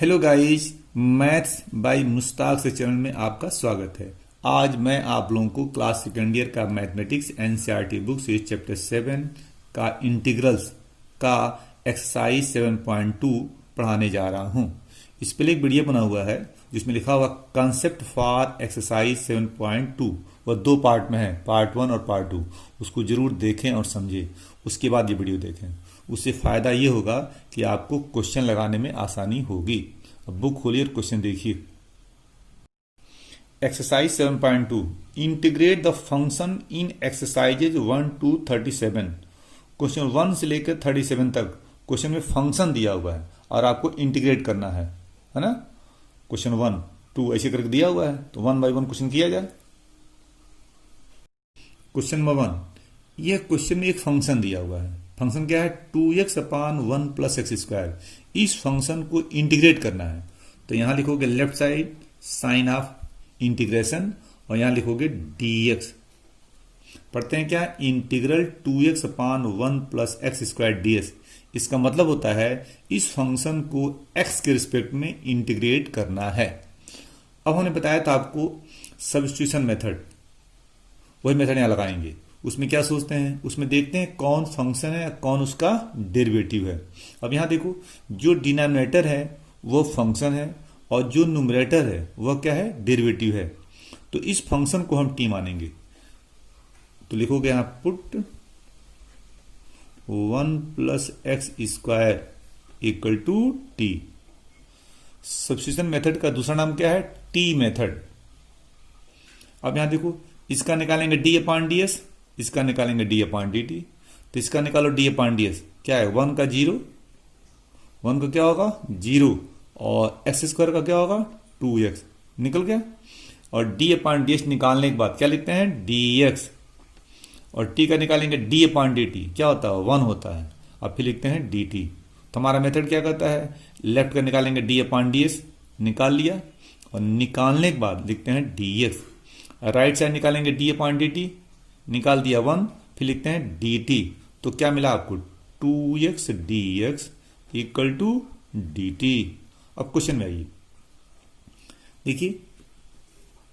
Hello guys, maths by Mushtaq से channel में आपका स्वागत है। आज मैं आप लोगों को क्लास सेकेंड ईयर का मैथमेटिक्स एनसीईआरटी बुक से चैप्टर 7 का इंटीग्रल्स का एक्सरसाइज 7.2 पढ़ाने जा रहा हूं। इस पर एक वीडियो बना हुआ है जिसमें लिखा हुआ कंसेप्ट फॉर एक्सरसाइज 7.2। वह दो पार्ट में है, पार्ट 1 और पार्ट 2। उसको जरूर देखें और समझें, उसके बाद ये वीडियो देखें। उससे फायदा ये होगा कि आपको क्वेश्चन लगाने में आसानी होगी। अब बुक खोलिए और क्वेश्चन देखिए। Exercise 7.2 integrate the function in exercises 1 to 37। Question 1 से लेकर 37 तक क्वेश्चन में फंक्शन दिया हुआ है और आपको इंटीग्रेट करना है ना। क्वेश्चन 1 2 ऐसे करके दिया हुआ है, तो 1 by 1 क्वेश्चन किया जाए। क्वेश्चन नंबर 1, यह क्वेश्चन में एक फंक्शन दिया हुआ है। फंक्शन क्या है? 2x upon 1 plus x square. इस फंक्शन को इंटीग्रेट करना है, तो यहां लिखोगे left side sign of integration और यहां लिखोगे dx। पढ़ते हैं क्या? Integral 2x upon 1 plus x square ds। इसका मतलब होता है इस फंक्शन को x के रिस्पेक्ट में इंटीग्रेट करना है। अब हमने बताया था आपको सब्स्टिट्यूशन मेथड, वही मेथड यहां लगाएंगे। उसमें क्या सोचते हैं, उसमें देखते हैं कौन फंक्शन है, कौन उसका डेरिवेटिव है। अब यहां देखो, जो डिनोमिनेटर है वो फंक्शन है और जो न्यूमरेटर है वह क्या है? डेरिवेटिव है। तो इस फंक्शन को हम टी मानेंगे, तो लिखोगे यहां put 1 plus x square equal to t. Substitution method का दूसरा नाम क्या है? T method. अब यहां देखो, इसका निकालेंगे डी अपॉन डी एस, इसका निकालेंगे डी अपॉन डी टी। तो इसका निकालो डी अपॉन डी एस, क्या है? 1 का 0, 1 का क्या होगा? 0, और एक्स स्क्वायर का क्या होगा? 2x। निकल गया। और डी अपॉन डी एस निकालने के बाद क्या लिखते हैं? dx। और t का निकालेंगे डी अपॉन डी टी, क्या होता है? 1 होता है। अब फिर लिखते हैं डी टी। तो हमारा मेथड क्या करता है? लेफ्ट का निकालेंगे डी अपॉन डी एस, निकाल लिया, और निकालने के बाद लिखते हैं dx। राइट साइड निकालेंगे डी अपॉन डी टी, निकाल दिया 1, फिर लिखते हैं dt। तो क्या मिला आपको? 2x dx equal to dt। अब क्वेश्चन में आइए, देखिए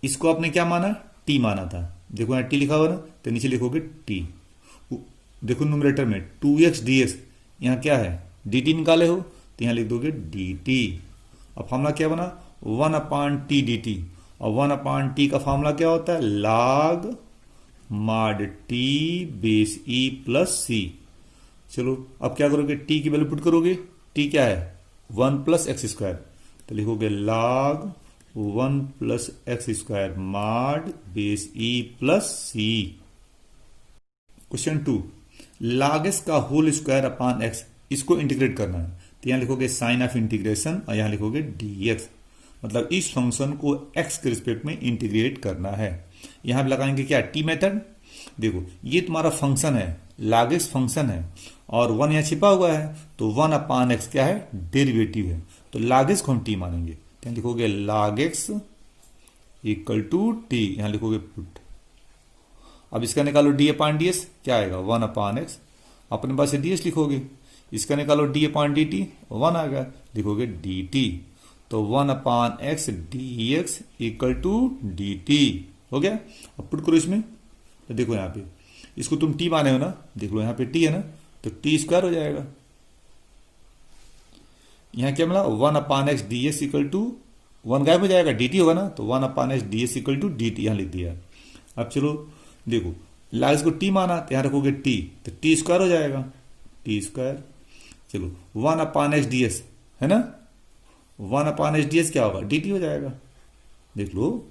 इसको आपने क्या माना? t माना था। देखो यहां t लिखा हुआ ना, तो नीचे लिखोगे t। देखो न्यूमरेटर में 2x dx, यहां क्या है? dt निकाले हो, तो यहां लिख दोगे dt। अब फॉर्मूला क्या बना? 1 अपान टी dt। और 1 अपान टी का फॉर्मूला क्या होता है? log mod t base e plus C. चलो अब क्या करोगे? t की वैल्यू पुट करोगे। t क्या है? 1 प्लस एक्स स्क्वायर, तो लिखोगे log 1 plus x square mod base e plus c. Question 2, log s का होल स्क्वायर अपान x, इसको इंटीग्रेट करना है। तो यहां लिखोगे साइन ऑफ इंटीग्रेशन और यहां लिखोगे dx। मतलब इस फंक्शन को x के रिस्पेक्ट में इंटीग्रेट करना है। यहां पे लगाएंगे क्या? T method. देखो ये तुम्हारा फंक्शन है, log x फंक्शन है, और 1 यहां छिपा हुआ है, तो 1 अपान एक्स क्या है? डेरिवेटिव है। तो log x को हम टी मानेंगे। तो लिखोगे log x equal to t, यहां लिखोगे पुट। अब इसका निकालो डी अपान डी एस, क्या आएगा? 1 अपान एक्स। अपने पास से डी एस लिखोगे, इसका निकालो डी अपान डी टी, 1 आ गया, लिखोगे डी टी। तो 1 upon x d x equal to d t हो गया। अब पुट करो इसमें, तो देखो यहां पे इसको तुम टी माने हो ना, देख लो यहां पे टी है ना, तो टी स्क्वायर हो जाएगा। यहां क्या मिला? 1 upon x d s equal to, 1 गायब हो जाएगा, डी टी होगा ना, तो 1 upon x d s equal to d t यहां लिख दिया। अब चलो देखो, लाइस को टी माना, तो यहां रखोगे टी, तो टी स्क्वायर हो जाएगा, टी स्क्वायर। चलो 1 अपान एक्स डी एस है ना, 1 अपान एच डी एस क्या होगा? डी टी हो जाएगा। देख लो,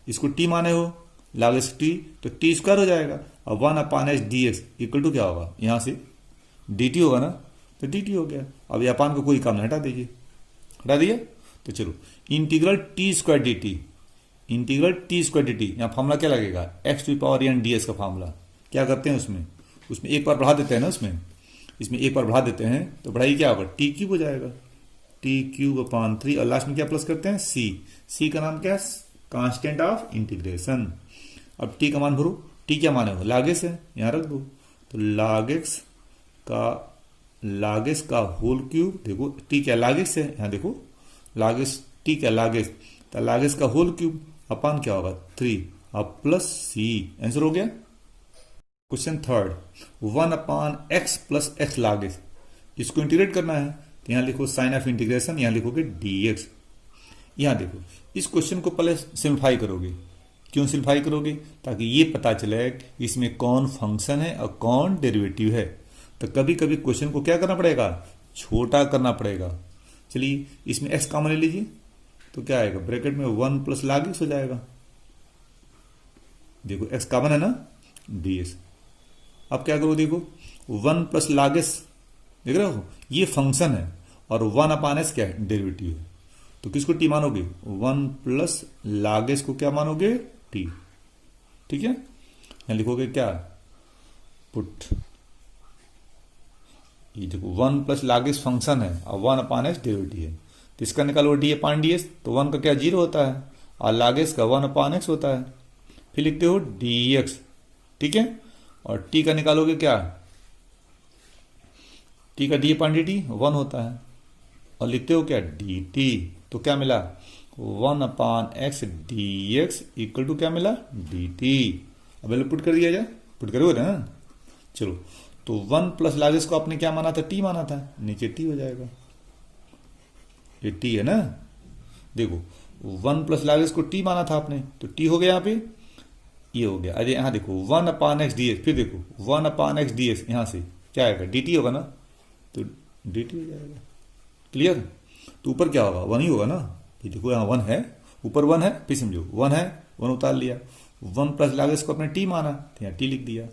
इसको टी माने हो, log s टी, तो टी स्क्वायर हो जाएगा। अब 1 upon h d x equal to क्या होगा? यहां से डी टी होगा ना, तो डी टी हो गया। अब ये अपान को कोई काम नहीं, हटा दीजिए, हटा दिया। तो चलो integral t square d t, integral t square d t, यहां फॉर्मूला क्या लगेगा? X to power n d s का फॉर्मूला। क्या करते हैं उसमें एक बार बढ़ा देते हैं ना, इसमें एक बार बढ़ा देते हैं, तो बढ़ाई क्या होगा? टी क्यूब हो जाएगा, टी क्यूब अपान 3, और लास्ट में क्या प्लस करते हैं? सी का नाम क्या है? Constant of integration. अब टी का मान भरो, टी क्या माने हो? log s है, यहां रख दो। तो log x का होल क्यूब, देखो टी क्या? log x है, यहां देखो लागेस टी क्या लागेस, तो लागेस का होल क्यूब अपान क्या होगा 3 अब प्लस सी। आंसर हो गया। क्वेश्चन थर्ड, 1/x+x लागेस, इसको इंटीग्रेट करना है तो यहां लिखो साइन ऑफ इंटीग्रेशन, यहां लिखोगे dx। यहां देखो इस क्वेश्चन को पहले सिंप्लीफाई करोगे। क्यों सिंप्लीफाई करोगे, ताकि ये पता चले कि इसमें कौन फंक्शन है और कौन डेरिवेटिव है। तो कभी कभी क्वेश्चन को क्या करना पड़ेगा, छोटा करना पड़ेगा। चलिए इसमें x कॉमन ले लीजिए, तो क्या आएगा ब्रैकेट में 1 प्लस लागेस हो जाएगा। देखो x कॉमन है ना, ds। अब क्या करो, देखो 1 प्लस लागेस, देख रहे हो ये फंक्शन है और 1/s क्या है, डेरिवेटिव है। तो किसको टी मानोगे, 1 प्लस लागेस को क्या मानोगे, टी। ठीक है, यहां लिखोगे क्या, पुट, ये देखो 1 प्लस लागेस फंक्शन है और 1/s डेरिवेटिव है, तो इसका निकालो d/ds, तो 1 का क्या 0 होता है और लागेस का 1/x होता है। फिर लिखते हो dx, ठीक है, और t का निकालोगे क्या, t का d/dt 1 होता है, और लिखते हो क्या dt, तो क्या मिला 1/x dx इक्वल टू क्या मिला dt। अब पुट कर दिया जाए, पुट करोगे ना। चलो तो 1 प्लस लागेस को आपने क्या माना था, t माना था, नीचे t हो जाएगा, ये t है ना। देखो 1 प्लस लागेस को t माना था आपने, तो t हो गया, यहाँ पे ये हो गया। अरे यहाँ देखो 1/x ds, फिर देखो 1/x ds, यहां से क्या आएगा dt होगा ना, तो dt हो जाएगा। क्लियर, तो ऊपर क्या होगा 1 ही होगा ना। ये देखो यहाँ 1 है, ऊपर 1 है, फिर समझो 1 है, 1 उतार लिया, 1 प्लस लागेस को अपने t माना तो यहाँ t लिख दिया,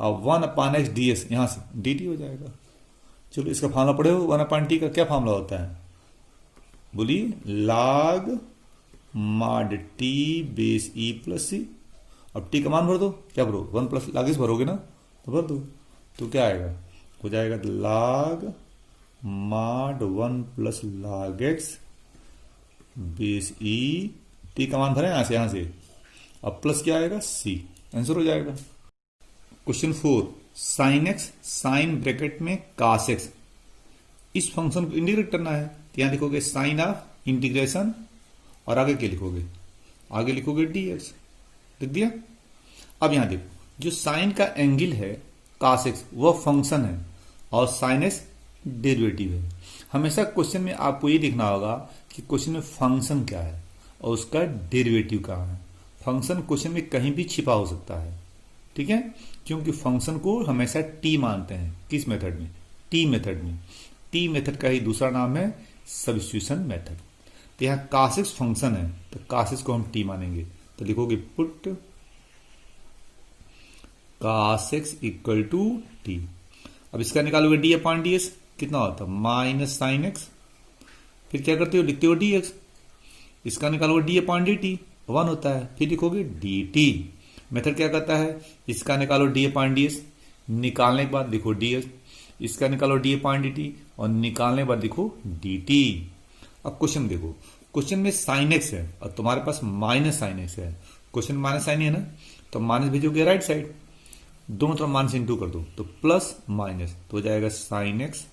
और 1/x ds यहां से dt हो जाएगा। चलो इसका फार्मूला पढ़े हो, 1/t का क्या फार्मूला होता है, बोलिए, log mod t base e plus c। अब t का मान भर दो, क्या भरो, 1 प्लस लागेस भरोगे ना, तो भर दो, तो क्या आएगा, हो जाएगा log mod 1 plus log x base e, t का मान भरे यहां से, अब प्लस क्या आएगा c, आंसर हो जाएगा। Question 4, sine x sine bracket में cos x, इस फंक्शन को इंटीग्रेट करना है, तो यहां लिखोगे साइन ऑफ इंटीग्रेशन, और आगे क्या लिखोगे, आगे लिखोगे dx, लिख दिया। अब यहां देखो जो साइन का एंगल है cos x वह फंक्शन है और साइन x डेरिवेटिव है। हमेशा क्वेश्चन में आपको ये देखना होगा कि क्वेश्चन में फंक्शन क्या है और उसका डेरिवेटिव कहाँ है। फंक्शन क्वेश्चन में कहीं भी छिपा हो सकता है, ठीक है, क्योंकि फंक्शन को हमेशा टी मानते हैं, किस मेथड में, टी मेथड में। टी मेथड का ही दूसरा नाम है सब्स्टिट्यूशन मेथड। तो यहाँ cos x फंक्शन है, तो cos x को हम टी मानेंगे, तो लिखोगे put cos x equal to t. अब इसका निकालोगे d/ds, कितना होता है माइनस साइन एक्स, फिर क्या करते हो, लिखते हो dx, इसका निकालोगे d/dt 1 होता है, फिर लिखोगे dt। मेथड क्या करता है, इसका निकालो d/ds, निकालने के बाद लिखो ds, इसका निकालो d/dt और निकालने के बाद लिखो dt। अब क्वेश्चन देखो, क्वेश्चन में साइन एक्स है और तुम्हारे पास माइनस साइन एक्स है, क्वेश्चन में माइनस साइन है ना, तो माइनस भेजोगे राइट साइड, दोनों तरफ माइनस इंटू कर दो, तो प्लस माइनस, तो हो जाएगा sine x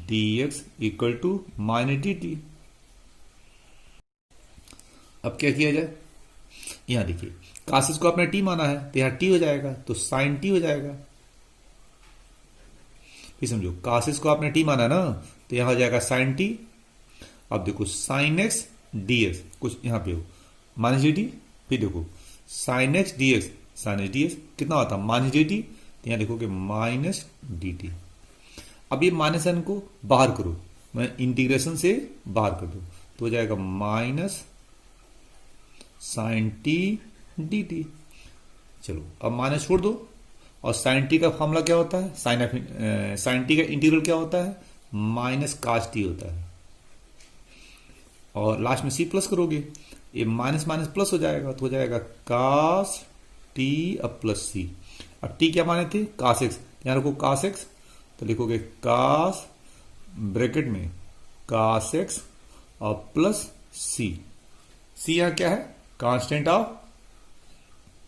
dx equal to minus dt। अब क्या किया जाए, यहां देखिए cos को आपने t माना है, तो यहां t हो जाएगा, तो साइन t हो जाएगा। फिर समझो cos को आपने t माना ना, तो यहां हो जाएगा साइन t। अब देखो साइन एक्स dx, कुछ यहां पे हो माइनस dt, फिर देखो sign x dx, sign x dx कितना होता है माइनस dt, तो यहां लिखोगे माइनस dt। अब ये माइनस साइन को बाहर करो, मैं इंटीग्रेशन से बाहर कर दो, तो हो जाएगा माइनस साइन टी dt। चलो अब माइनस छोड़ दो, और साइन टी का फॉर्मूला क्या होता है, साइन टी का इंटीग्रल क्या होता है, माइनस कास टी होता है, और लास्ट में सी प्लस करोगे, ये माइनस माइनस प्लस हो जाएगा, तो हो जाएगा कास टी अब प्लस सी। अब टी क्या माने थे, कास एक्स, यहां रखो कास एक्स, तो लिखोगे कास ब्रैकेट में कास एक्स और प्लस सी, सी यहां क्या है, कांस्टेंट ऑफ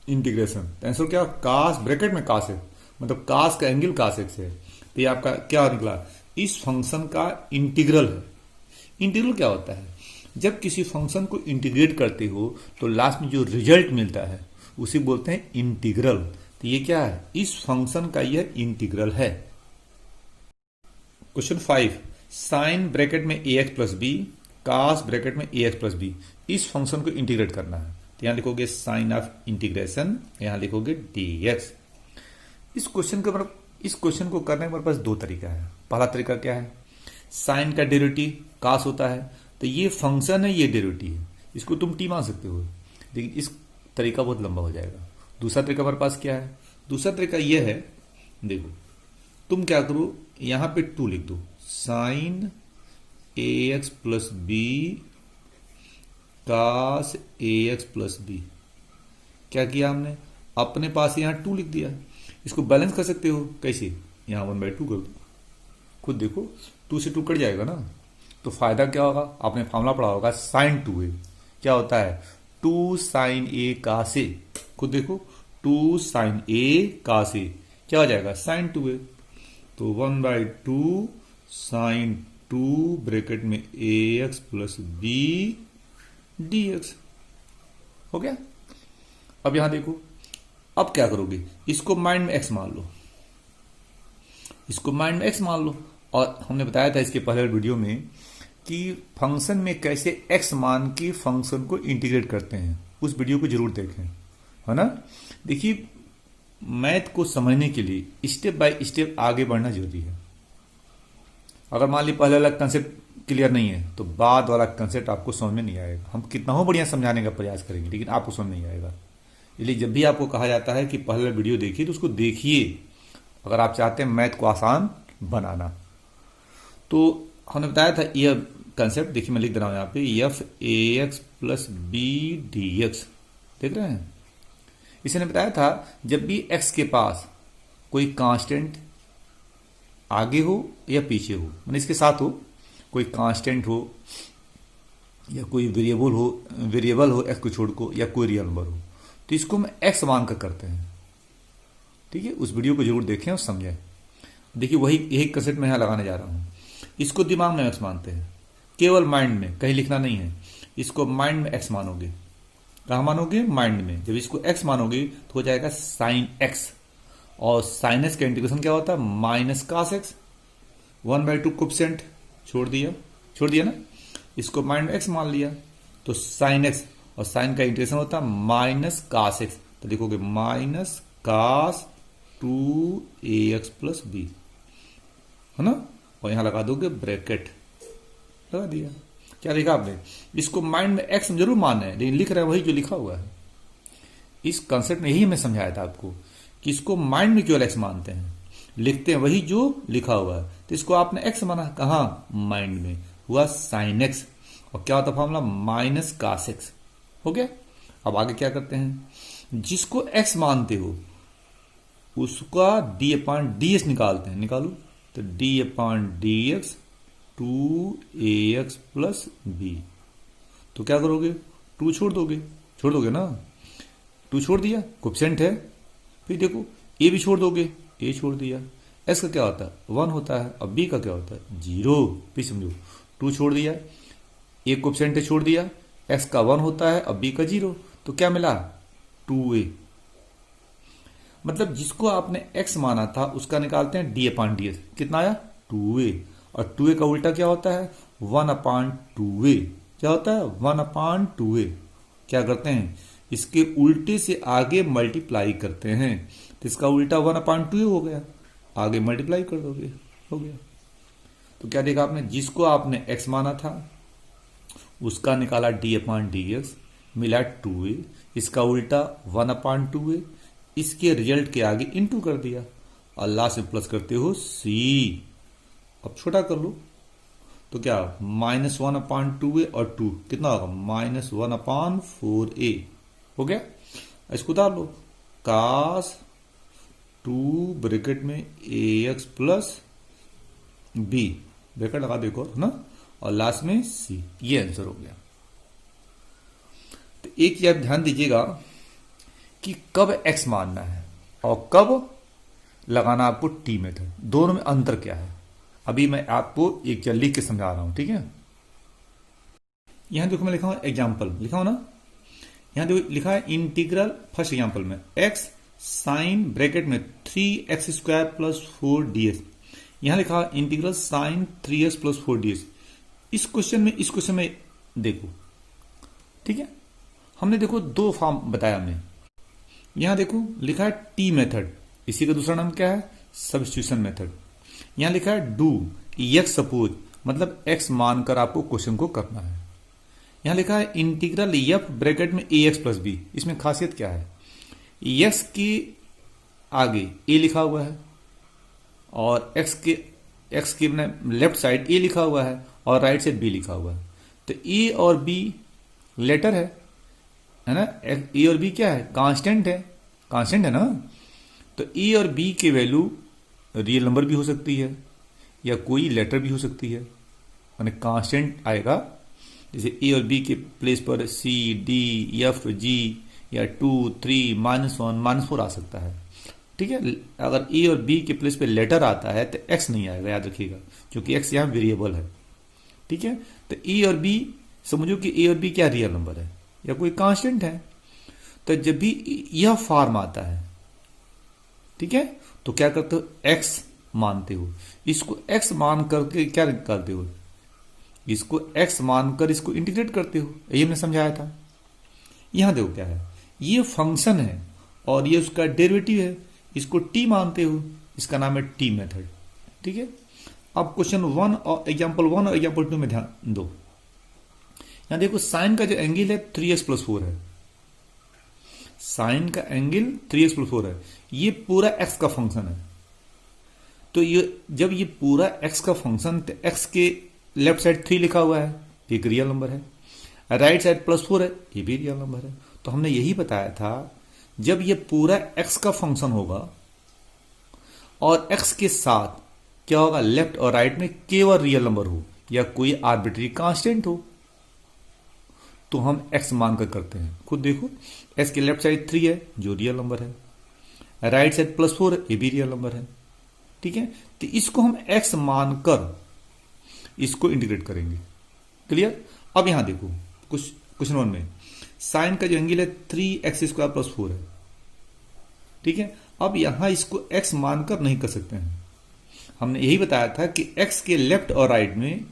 इंटीग्रेशन। आंसर क्या, कास ब्रैकेट में कास एक्स, मतलब कास का एंगल कास एक्स है। तो ये आपका क्या निकला, इस फंक्शन का इंटीग्रल है, इंटीग्रल क्या होता है? जब किसी फंक्शन को इंटीग्रेट करते हो तो लास्ट में जो रिजल्ट मिलता है उसे बोलते हैं इंटीग्रल। तो ये क्या है? इस फंक्शन का यह इंटीग्रल है। क्वेश्चन 5, साइन ब्रैकेट में a x plus B, cos bracket में ए एक्स प्लस बी, इस फंक्शन को इंटीग्रेट करना है। तो यहां लिखोगे साइन ऑफ इंटीग्रेशन, यहां लिखोगे dx। इस क्वेश्चन को करने के हमारे पास दो तरीका है। पहला तरीका क्या है? साइन का डेरिवेटिव कास होता है, तो ये फंक्शन है, ये डेरिवेटिव है, इसको तुम टी मान सकते हो, लेकिन इस तरीका बहुत लंबा हो जाएगा। दूसरा तरीका हमारे पास क्या है? दूसरा तरीका यह है, देखो तुम क्या करो, यहां पे 2 लिख दो, साइन ए एक्स प्लस बी कास ए एक्स प्लस बी। क्या किया हमने? अपने पास यहां 2 लिख दिया। इसको बैलेंस कर सकते हो कैसे? यहां 1/2 कर दो, खुद देखो 2 से 2 कट जाएगा ना, तो फायदा क्या होगा? आपने फॉर्मूला पढ़ा होगा साइन 2a, क्या होता है? 2 साइन ए कास ए, खुद देखो 2 साइन ए कास ए, क्या हो जाएगा? Sign 2a। तो 1/2 साइन 2 ब्रैकेट में a x plus b d x हो गया। अब यहां देखो, अब क्या करोगे? इसको माइंड में एक्स मान लो, इसको माइंड में एक्स मान लो। और हमने बताया था इसके पहले वीडियो में कि फंक्शन में कैसे एक्स मान के फंक्शन को इंटीग्रेट करते हैं, उस वीडियो को जरूर देखें, है ना। देखिए, मैथ को समझने के लिए स्टेप बाय स्टेप आगे बढ़ना जरूरी है। अगर मान ली पहले वाला कंसेप्ट क्लियर नहीं है तो बाद वाला कंसेप्ट आपको समझ में नहीं आएगा। हम कितना हो बढ़िया समझाने का प्रयास करेंगे, लेकिन आपको समझ नहीं आएगा। इसलिए जब भी आपको कहा जाता है कि पहले वीडियो देखिए, तो उसको देखिए, अगर आप चाहते हैं मैथ को आसान बनाना। तो हमने बताया था यह कंसेप्ट, देखिए मैं लिख दे रहा हूं यहां पे, f a x plus b d x, देख रहे हैं। इसने बताया था जब भी एक्स के पास कोई कांस्टेंट आगे हो या पीछे हो, मतलब इसके साथ हो, कोई कांस्टेंट हो या कोई वेरिएबल हो एक्स को छोड़ को, या कोई रियल नंबर हो, तो इसको हम एक्स मान कर करते हैं। ठीक है, उस वीडियो को जरूर देखें और समझें। देखिए यही कंसेप्ट मैं यहां लगाने जा रहा हूं। इसको दिमाग में एक्स मानते हैं, केवल माइंड में, कहीं लिखना नहीं है। इसको माइंड में एक्स मानोगे, कहां मानोगे? माइंड में। जब इसको एक्स मानोगे तो हो जाएगा साइन एक्स, और साइन एक्स का इंटीग्रेशन क्या होता है? Minus cos x. 1/2 कोएफिशिएंट छोड़ दिया ना, इसको माइंड में एक्स मान लिया, तो साइन एक्स, और साइन का इंटीग्रेशन होता है माइनस कास एक्स, तो लिखोगे minus cos 2ax plus B, है ना। और यहां लगा दोगे ब्रैकेट, लगा दिया। क्या लिखा आपने? इसको माइंड में एक्स जरूर मानना है, लेकिन लिख रहे हैं वही जो लिखा हुआ है। इस कंसेप्ट में यही हमें समझाया था आपको कि इसको माइंड में केवल एक्स मानते हैं, लिखते हैं वही जो लिखा हुआ है। तो इसको आपने एक्स माना, कहां? माइंड में, हुआ साइन एक्स, और क्या होता फॉर्मूला? माइनस कास एक्स, हो गया। अब आगे क्या करते हैं? जिसको एक्स मानते हो उसका d/dx निकालते हैं, निकालो। तो d/dx 2ax प्लस बी, तो क्या करोगे? 2 छोड़ दोगे ना, 2 छोड़ दिया, कोएफिशिएंट है। फिर देखो ए भी छोड़ दोगे, ए छोड़ दिया। एक्स का क्या होता है? 1 होता है, और बी का क्या होता है? 0। फिर समझो, 2 छोड़ दिया, ए कोएफिशिएंट है छोड़ दिया, एक्स का 1 होता है और बी का 0, तो क्या मिला? 2a। मतलब जिसको आपने x माना था उसका निकालते हैं d/dx, कितना आया? 2a। और 2a का उल्टा क्या होता है? 1/2a। क्या होता है? 1/2a। क्या करते हैं? इसके उल्टे से आगे मल्टीप्लाई करते हैं, तो इसका उल्टा 1/2a हो गया, आगे मल्टीप्लाई कर दोगे, हो गया। तो क्या देखा आपने? जिसको आपने x माना था उसका निकाला d/dx, मिला 2a, इसका उल्टा 1/2a, इसके रिजल्ट के आगे इंटू कर दिया, और लास्ट में प्लस करते हो c। अब छोटा कर लो, तो क्या? -1/2a और 2 कितना होगा? -1/4a, हो गया। इसको उतार लो, कास 2 ब्रैकेट में ax प्लस b, ब्रैकेट लगा देखो ना, और लास्ट में c, ये आंसर हो गया। तो एक ये आप ध्यान दीजिएगा कि कब x मानना है और कब लगाना आपको टी मेथड, दोनों में अंतर क्या है। अभी मैं आपको एक लिख के समझा रहा हूं, ठीक है। यहां देखो मैं लिखा हूं एग्जाम्पल, लिखा हूं ना, यहां देखो लिखा है इंटीग्रल, फर्स्ट एग्जाम्पल में एक्स साइन ब्रैकेट में 3x² प्लस 4ds, यहां लिखा है integral sign 3x plus 4ds। इस क्वेश्चन में देखो, ठीक है, हमने देखो दो फॉर्म बताया हमने। यहां देखो लिखा है टी मेथड, इसी का दूसरा नाम क्या है, सब्स्टिट्यूशन मेथड। यहां लिखा है डू एक्स सपोज, मतलब एक्स मानकर आपको क्वेश्चन को करना है। यहां लिखा है इंटीग्रल एफ ब्रैकेट में ए एक्स प्लस बी, इसमें खासियत क्या है, एक्स के आगे ए लिखा हुआ है और एक्स के लेफ्ट साइड ए लिखा हुआ है और राइट साइड बी लिखा हुआ है। तो ए और बी लेटर है ना, ए और बी क्या है, कांस्टेंट है ना। तो ए और बी के वैल्यू रियल नंबर भी हो सकती है या कोई लेटर भी हो सकती है, माने कांस्टेंट आएगा। जैसे ए और बी के प्लेस पर सी डी एफ जी या 2 3 -1 -4 आ सकता है, ठीक है। अगर ए और बी के प्लेस पे लेटर आता है तो एक्स नहीं आएगा, याद रखिएगा, क्योंकि एक्स यहां वेरिएबल है, ठीक है। तो ए और बी, समझो कि ए और बी क्या रियल नंबर है या कोई कांस्टेंट है। तो जब भी यह फॉर्म आता है, ठीक है, तो क्या करते हो, एक्स मानते हो, इसको एक्स मान करके क्या करते हो, इसको एक्स मानकर इसको इंटीग्रेट करते हो, ये हमने समझाया था। यहां देखो क्या है, ये फंक्शन है और ये उसका डेरिवेटिव है, इसको टी मानते हो, इसका नाम है टी मेथड, ठीक है। अब क्वेश्चन 1 और एग्जाम्पल 1 और एग्जाम्पल 2 में ध्यान दो। यहां देखो साइन का जो एंगल है 3x प्लस 4 है, साइन का एंगल 3x प्लस 4 है, ये पूरा x का फंक्शन है। तो ये जब ये पूरा x का फंक्शन, तो x के लेफ्ट साइड 3 लिखा हुआ है, एक रियल नंबर है, राइट साइड +4 है, ये भी रियल नंबर है। तो हमने यही बताया था, जब ये पूरा x का फंक्शन होगा और x के साथ क्या होगा, लेफ्ट और राइट में केवल रियल नंबर हो या कोई आर्बिट्री कांस्टेंट हो, तो हम x मानकर करते हैं। खुद देखो, x के लेफ्ट साइड 3 है जो रियल नंबर है, राइट साइड +4 है, ये भी रियल नंबर है, ठीक है। तो इसको हम x मानकर इसको इंटीग्रेट करेंगे, क्लियर। अब यहां देखो क्वेश्चन 1 में साइन का जो एंगल है 3x² प्लस 4 है, ठीक है। अब यहां इसको x मानकर नहीं कर सकते हैं, हमने यही बताया था कि x के लेफ्ट और राइट में,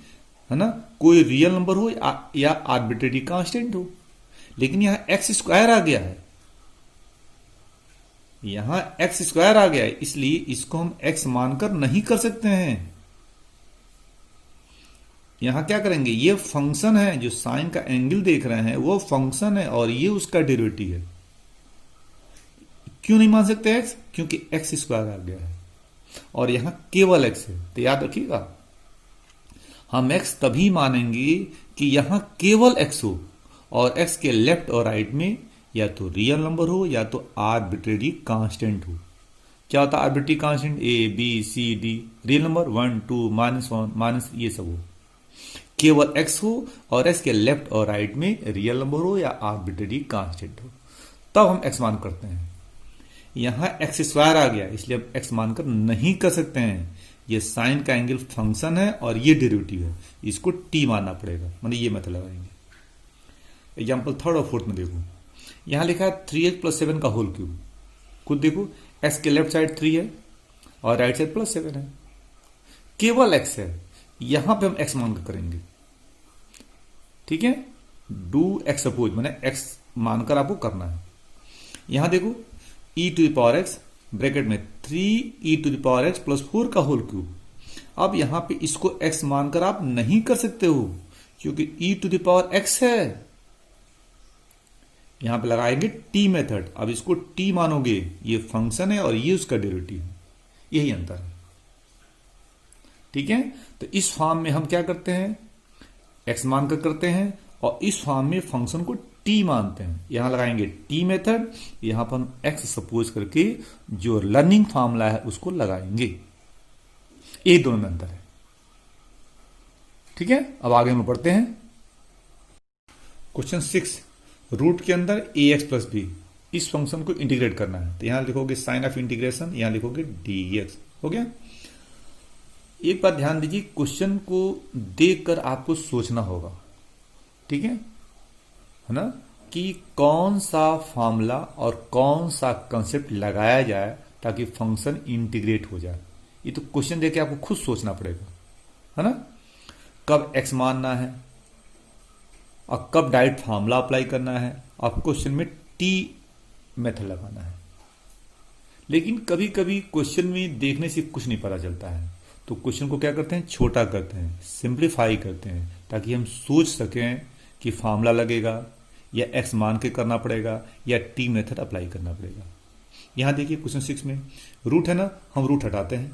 है ना, कोई रियल नंबर हो या आर्बिट्रेरी कांस्टेंट हो। लेकिन यहां x² आ गया है, यहां x² आ गया है, इसलिए इसको हम x मानकर नहीं कर सकते हैं। यहां क्या करेंगे, ये फंक्शन है, जो साइन का एंगल देख रहे हैं वो फंक्शन है और ये उसका डेरिवेटिव है। क्यों नहीं मान सकते x, क्योंकि x² आ गया है और यहां केवल x है। तो याद रखिएगा, हम x तभी मानेंगे कि यहां केवल x हो और x के लेफ्ट और राइट में या तो रियल नंबर हो या तो आर्बिट्रेरी कांस्टेंट हो। क्या होता है arbitrary constant, a b c d, real number 1 2 -1 ये सब हो, केवल x हो और x के लेफ्ट और राइट में रियल नंबर हो या आर्बिट्रेरी कांस्टेंट हो, तब हम x मान करते हैं। यहां x² आ गया, इसलिए अब x मानकर नहीं कर सकते हैं। ये साइन का एंगल फंक्शन है और ये डेरिवेटिव है, इसको t मानना पड़ेगा, मतलब ये मेथड लगाएंगे। एग्जाम्पल 3rd और 4th में देखो, यहां लिखा है 3x प्लस 7 का होल क्यूब। खुद देखो, x के लेफ्ट साइड 3 है और राइट साइड +7 है, केवल x है, यहां पे हम x मानकर करेंगे, ठीक है। डू एक्स सपोज, मैंने x मानकर आपको करना है। यहां देखो e⁻x ब्रैकेट में 3e⁻x प्लस 4 का होल क्यूब। अब यहां पे इसको x मानकर आप नहीं कर सकते हो, क्योंकि e⁻x है। यहां पे लगाएंगे t मेथड, अब इसको t मानोगे, ये फंक्शन है और ये उसका डेरिवेटिव है, यही अंतर है, ठीक है। तो इस फॉर्म में हम क्या करते हैं, x मानकर करते हैं, और इस फॉर्म में फंक्शन को t मानते हैं। यहां लगाएंगे t मेथड, यहां पर हम x सपोज करके जो लर्निंग फॉर्मूला है उसको लगाएंगे। ये दोनों में अंतर है, ठीक है। अब आगे हम बढ़ते हैं। क्वेश्चन 6, रूट के अंदर ax प्लस बी, इस फंक्शन को इंटीग्रेट करना है। तो यहां लिखोगे साइन ऑफ इंटीग्रेशन, यहां लिखोगे dx, हो गया। एक बात ध्यान दीजिए, क्वेश्चन को देखकर आपको सोचना होगा, ठीक है ना, कि कौन सा फॉर्मूला और कौन सा कंसेप्ट लगाया जाए ताकि फंक्शन इंटीग्रेट हो जाए। ये तो क्वेश्चन देके आपको खुद सोचना पड़ेगा, है ना। कब एक्स मानना है और कब डायरेक्ट फॉर्मूला अप्लाई करना है, आपको क्वेश्चन में टी मेथड लगाना है। लेकिन कभी कभी क्वेश्चन में देखने से कुछ नहीं पता चलता है, तो क्वेश्चन को क्या करते हैं, छोटा करते हैं, सिंप्लीफाई करते हैं, ताकि हम सोच सकें कि फॉर्मूला लगेगा या एक्स मान के करना पड़ेगा या टी मेथड अप्लाई करना पड़ेगा। यहां देखिए क्वेश्चन 6 में रूट है ना, हम रूट हटाते हैं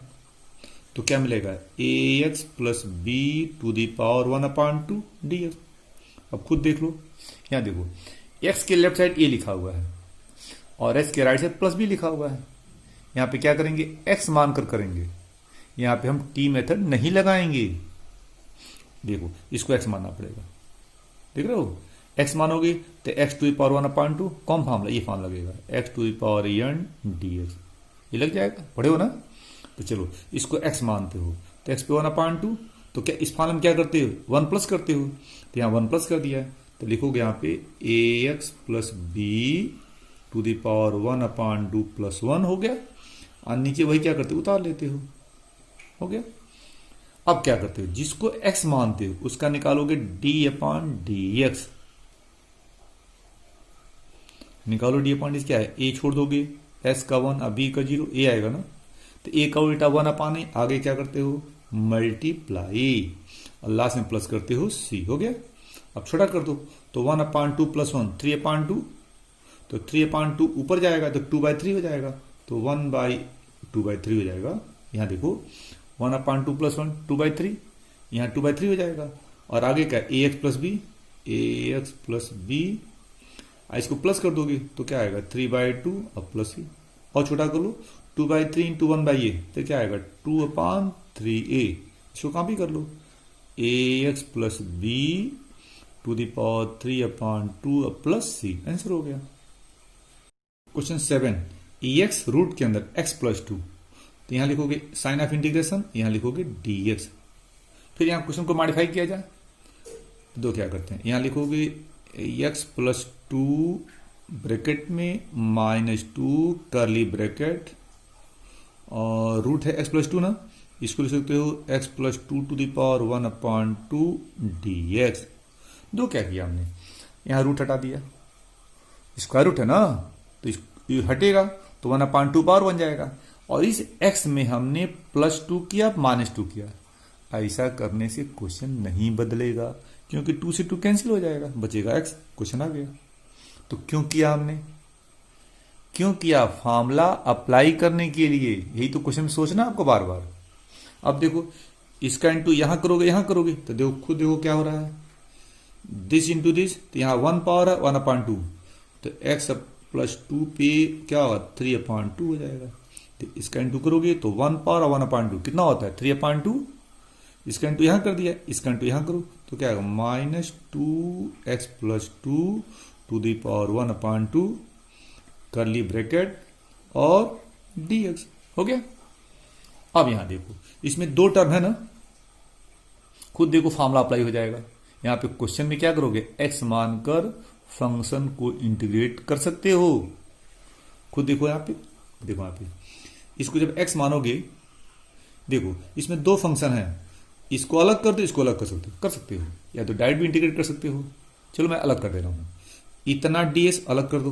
तो क्या मिलेगा, a x plus b to the power 1/2 d x. अब खुद देख लो, यहां देखो एक्स के लेफ्ट साइड ए लिखा हुआ है और एक्स के राइट साइड प्लस बी लिखा हुआ है। यहां पे क्या करेंगे, एक्स मानकर करेंगे, यहां पे हम टी मेथड नहीं लगाएंगे। देखो इसको एक्स मानना पड़ेगा, देख रहे हो, एक्स मानोगे तो एक्स टू द पावर 1/2 कौन फॉर्मूला, ये फॉर्मूला लगेगा, x to the power n d x, ये लग जाएगा, पढ़े हो ना। तो चलो इसको एक्स मानते हो तो एक्स पे 1/2, तो क्या इस फॉर्मूला में क्या करते हो, 1 प्लस करते हो, तो यहाँ 1 प्लस कर दिया है, तो लिखोगे यहाँ पे a x plus b to the power 1/2 plus 1 हो गया, और नीचे वही क्या करते हो, उतार लेते हो गया। अब क्या करते हो, जिसको एक्स मानते हो उसका निकालोगे d/dx, निकालो d/dx क्या है, ए छोड़ दोगे, एस का 1 अब बी का 0, ए आएगा ना, तो ए का उल्टा 1/, आगे क्या करते हो, मल्टीप्लाई, और लास्ट में प्लस करते हो सी, हो गया। अब छोटा कर दो तो 1/2 प्लस 1 3/2, तो 3/2 ऊपर जाएगा तो 2/3 हो जाएगा, तो 1/2/3 हो जाएगा। यहां देखो 1/2 प्लस 1 2/3, यहां 2/3 हो जाएगा, और आगे क्या, ए एक्स प्लस बी, इसको प्लस कर दोगे तो क्या आएगा 3/2 अब प्लस सी, और छोटा कर लो 2/3 इंटू 1/a, तो क्या आएगा 2/3a, इसको कॉपी कर लो, a x plus b to the power 3/2 plus c, answer हो गया। क्वेश्चन 7, ए एक्स रूट के अंदर x प्लस 2, तो यहां लिखोगे साइन ऑफ इंटीग्रेशन, यहां लिखोगे dx। फिर यहां क्वेश्चन को मॉडिफाई किया जाए, दो क्या करते हैं, यहां लिखोगे x प्लस 2 ब्रैकेट में -2 करली ब्रैकेट, और रूट है x प्लस 2 ना, इसको लिख सकते हो x plus 2 to the power 1/2 dx। दो क्या किया हमने, यहां रूट हटा दिया, स्क्वायर रूट है ना, तो ये हटेगा तो 1/2 पावर बन जाएगा, और इस x में हमने +2 किया -2 किया। ऐसा करने से क्वेश्चन नहीं बदलेगा, क्योंकि 2 से 2 कैंसिल हो जाएगा, बचेगा x, क्वेश्चन आ गया। तो क्यों किया हमने, क्यों किया, फॉर्मूला अप्लाई करने के लिए, यही तो क्वेश्चन में सोचना आपको बार बार। अब देखो इसका इंटू यहां करोगे तो देखो खुद देखो क्या हो रहा है, दिस इंटू दिस, तो यहां 1 पावर है 1/2, तो x प्लस 2 पे क्या होगा 3/2 हो जाएगा, तो इसका इंटू करोगे तो 1 पावर 1/2 कितना होता है 3/2, इसका इंटू यहां कर दिया, इसका इंटू यहां करो तो क्या आएगा -2x plus 2 to the power 1/2 करली ब्रैकेट और dx, हो गया। अब यहां देखो इसमें दो टर्म है ना, खुद देखो फॉर्मूला अप्लाई हो जाएगा। यहां पे क्वेश्चन में क्या करोगे, x मानकर फंक्शन को इंटीग्रेट कर सकते हो, खुद देखो यहां पे, देखो यहां पे इसको जब x मानोगे, देखो इसमें दो फंक्शन है, इसको अलग कर दो, इसको अलग कर सकते हो, या तो डायरेक्ट भी इंटीग्रेट कर सकते हो। चलो मैं अलग कर दे रहा हूं, इतना ds अलग कर दो,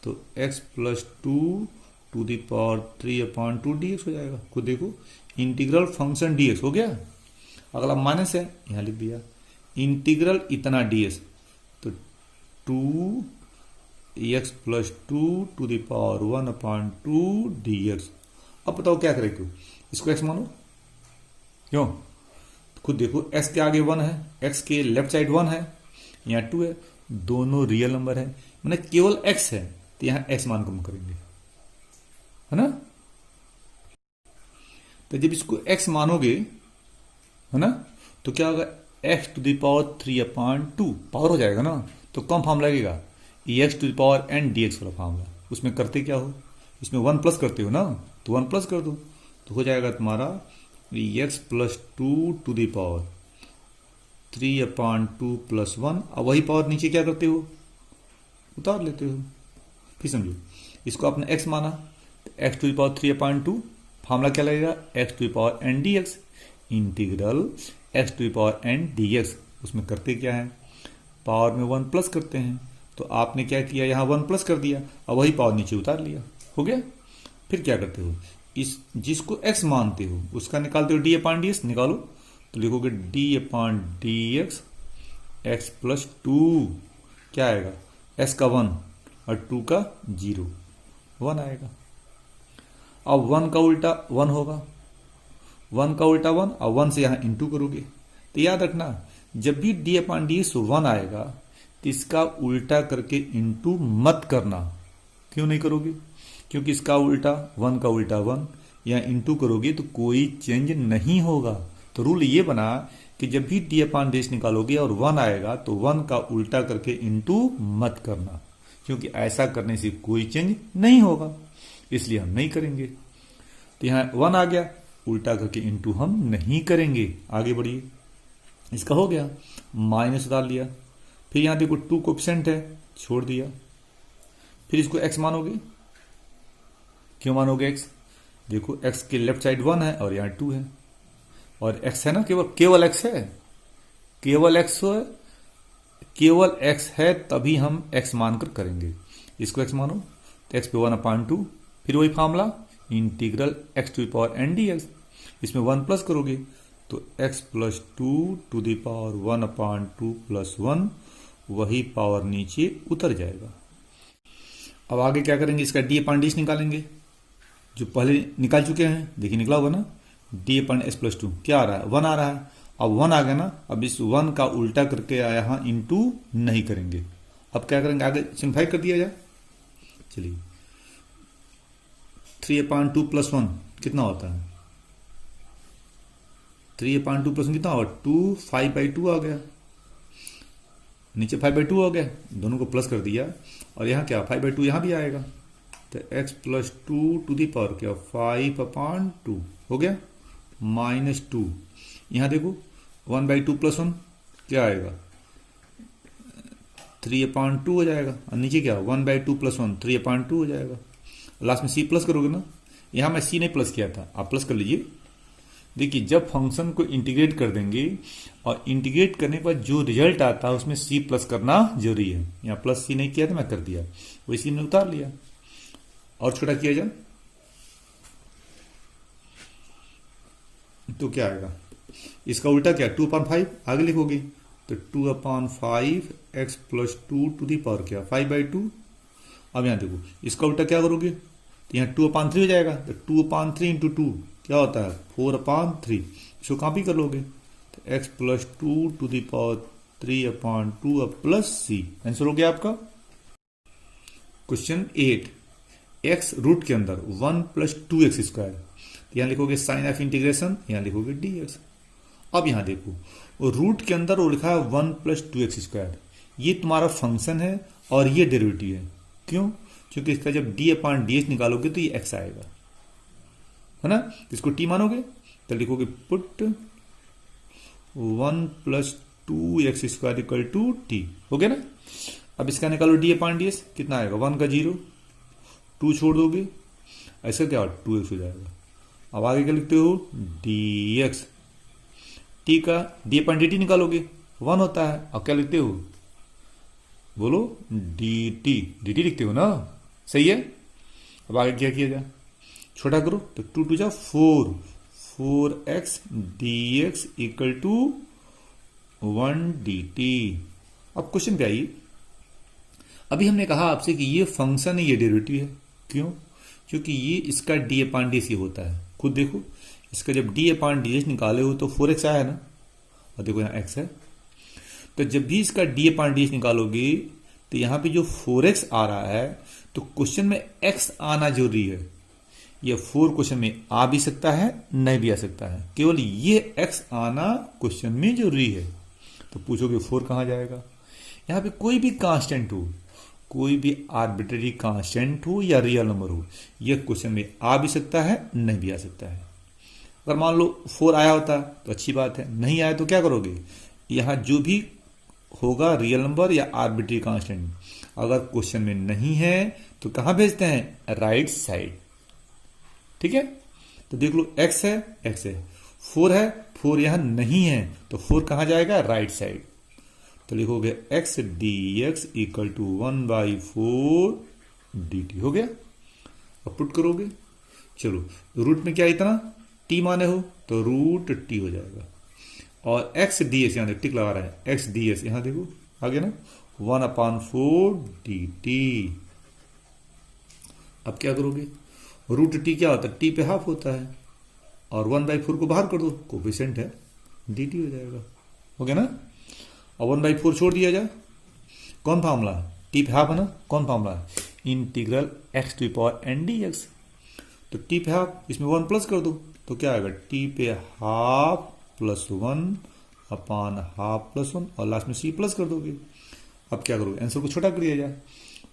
तो x plus 2 to the power 3/2 dx हो जाएगा, खुद देखो इंटीग्रल फंक्शन dx हो गया। अगला माइनस है, यहां लिख दिया इंटीग्रल इतना ds, तो 2x plus 2 to the power 1/2 dx। अब बताओ क्या करें, क्यों इसको x मानो, क्यों, खुद देखो x के आगे 1 है, x के लेफ्ट साइड 1 है, यहाँ 2 है, दोनों रियल नंबर है, मैंने केवल x है तो यहां x मान कम करेंगे, है ना। तो जब इसको x मानोगे, है ना, तो क्या होगा x to the power 3/2 power हो जाएगा ना, तो कम फॉर्म लगेगा x to the power n dx वाला फॉर्मूला। उसमें करते क्या हो, इसमें 1 प्लस करते हो ना, तो 1 प्लस कर दो तो हो जाएगा तुम्हारा x plus 2 to the power 3/2 + 1। अब वही पावर नीचे क्या करते हो, उतार लेते हो। फिर समझो, इसको आपने x माना तो x⁴3/2, फार्मूला क्या लगेगा, x⁴n dx, integral x⁴n dx। उसमें करते क्या है, पावर में 1 प्लस करते हैं। तो आपने क्या किया, यहाँ 1 प्लस कर दिया, अब वही पावर नीचे उतार लिया, हो गया। फिर क्या करते हो, इस जिसको x मानते हो उसका निकालते हो d/dx, निकालो तो लिखोगे d/dx x+2, क्या आएगा, s का 1 और 2 का 0, 1 आएगा। अब 1 का उल्टा 1 होगा, 1 का उल्टा 1, और 1 से यहाँ इंटू करोगे। तो याद रखना, जब भी d/dx 1 आएगा तो इसका उल्टा करके इंटू मत करना। क्यों नहीं करोगे, क्योंकि इसका उल्टा 1 का उल्टा 1, या इंटू करोगे तो कोई चेंज नहीं होगा। तो रूल ये बना कि जब भी d/dx निकालोगे और 1 आएगा तो 1 का उल्टा करके इंटू मत करना, क्योंकि ऐसा करने से कोई चेंज नहीं होगा, इसलिए हम नहीं करेंगे। तो यहाँ 1 आ गया, उल्टा करके इंटू हम नहीं करेंगे। आगे बढ़िए, इसका हो गया, माइनस डाल लिया। फिर यहाँ देखो 2 कोएफिशिएंट है, छोड़ दिया। फिर इसको x मानोगे, क्यों मानोगे x, देखो x के लेफ्ट साइड 1 है और यहाँ 2 है, और x है ना, केवल x है, केवल x है, तभी हम x मानकर करेंगे। इसको x मानो तो x पे 1/2, फिर वही फार्मूला इंटीग्रल x⁴n dx, इसमें 1 प्लस करोगे तो x+2 to the power 1/2 + 1, वही पावर नीचे उतर जाएगा। अब आगे क्या करेंगे, इसका d/dx निकालेंगे, जो पहले निकाल चुके हैं, देखिए निकला होगा ना, d/s+2 क्या आ रहा है, 1 आ रहा है। अब 1 आ गया ना, अब इस 1 का उल्टा करके यहाँ इंटू नहीं करेंगे। अब क्या करेंगे, आगे सिंप्लीफाई कर दिया जाए। चलिए 3/2 + 1 कितना होता है, 3/2 + 1 कितना होगा, 2, 5/2 आ गया, नीचे 5/2 हो गया, दोनों को प्लस कर दिया, और यहाँ क्या 5/2 यहाँ भी आएगा, तो x+2 to the power क्या 5/2 हो गया, -2। यहाँ देखो 1/2 + 1 क्या आएगा, 3/2 हो जाएगा, और नीचे क्या 1/2 + 1 3/2 हो जाएगा। लास्ट में c प्लस करोगे ना, यहाँ मैं c नहीं प्लस किया था, आप प्लस कर लीजिए। देखिए जब फंक्शन को इंटीग्रेट कर देंगे और इंटीग्रेट करने पर जो रिजल्ट आता है उसमें c प्लस करना जरूरी है। यहाँ प्लस c नहीं किया था, मैं कर दिया, वो इसी में उतार लिया। और छोटा किया जाए तो क्या आएगा, इसका उल्टा क्या 2/5, आगे लिखोगे तो 2/5 x+2 to the power क्या 5/2। अब यहाँ देखो इसका उल्टा क्या करोगे, तो यहाँ 2/3 हो जाएगा, तो 2/3 × 2 क्या होता है 4/3। इसको कॉपी कर लोगे तो x+2 to the power 3/2 plus c। Answer हो गया आपका। क्वेश्चन 8, x रूट के अंदर 1 + 2x², यहाँ लिखोगे साइन ऑफ इंटीग्रेशन, यहाँ लिखोगे dx। अब यहाँ देखो रूट के अंदर वो लिखा है 1 + 2x², ये तुम्हारा फंक्शन है और ये डेरिवेटिव है। क्यों, क्योंकि इसका जब d/dx निकालोगे तो ये x आएगा, है ना। इसको t मानोगे तो लिखोगे पुट 1 + 2x² = t, हो गया ना। अब इसका निकालो d/dx, कितना आएगा 1 का 0, 2 छोड़ दोगे, ऐसा क्या 2x हो जाएगा। अब आगे क्या लिखते हो dx, t का d/dt निकालोगे 1 होता है, अब क्या लिखते हो बोलो dt लिखते हो ना, सही है। अब आगे क्या किया जाए, छोटा करो तो 2 × 2 = 4, 4x dx = 1 dt। अब क्वेश्चन पे आइए, अभी हमने कहा आपसे कि ये फंक्शन है, ये डेरिवेटिव है। क्यों, क्योंकि ये इसका d/dx ही होता है। खुद देखो इसका जब d/dx निकाले हो तो 4x आया है ना, और देखो यहाँ x है, तो जब भी इसका d/dx निकालोगे तो यहाँ पे जो 4x आ रहा है तो क्वेश्चन में x आना जरूरी है। ये 4 क्वेश्चन में आ भी सकता है, नहीं भी आ सकता है, केवल ये x आना क्वेश्चन में जरूरी है। तो पूछोगे 4 कहाँ जाएगा, यहाँ पे कोई भी कांस्टेंट हो, कोई भी आर्बिट्रेरी कांस्टेंट हो या रियल नंबर हो, यह क्वेश्चन में आ भी सकता है, नहीं भी आ सकता है। अगर मान लो 4 आया होता तो अच्छी बात है, नहीं आया तो क्या करोगे, यहां जो भी होगा रियल नंबर या आर्बिट्री कांस्टेंट, अगर क्वेश्चन में नहीं है तो कहां भेजते हैं, राइट साइड। ठीक है, तो देख लो x है, x है, 4 है, 4 यहां नहीं है तो 4 कहां जाएगा, राइट साइड। तो लिखोगे x dx equal to 1/4 dt हो गया। अब पुट करोगे, चलो रूट में क्या इतना t माने हो तो रूट t हो जाएगा, और x ds यहां टिक लगा रहा है, x ds यहां देखो आ गया ना 1/4 dt। अब क्या करोगे, रूट t क्या होता है, t पे हाफ होता है, और 1/4 को बाहर कर दो, कोफिशिएंट है, dt हो जाएगा। हो गया ना। और 1/4 छोड़ दिया जाए, कौन फार्मूला, t पे हाफ है ना, कौन formula, integral x to power n dx। तो t पे हाफ, इसमें 1 प्लस कर दो तो क्या आएगा, t पे हाफ प्लस 1 अपान हाफ प्लस 1, और लास्ट में c प्लस कर दोगे। अब क्या करोगे, आंसर को छोटा कर दिया जाए,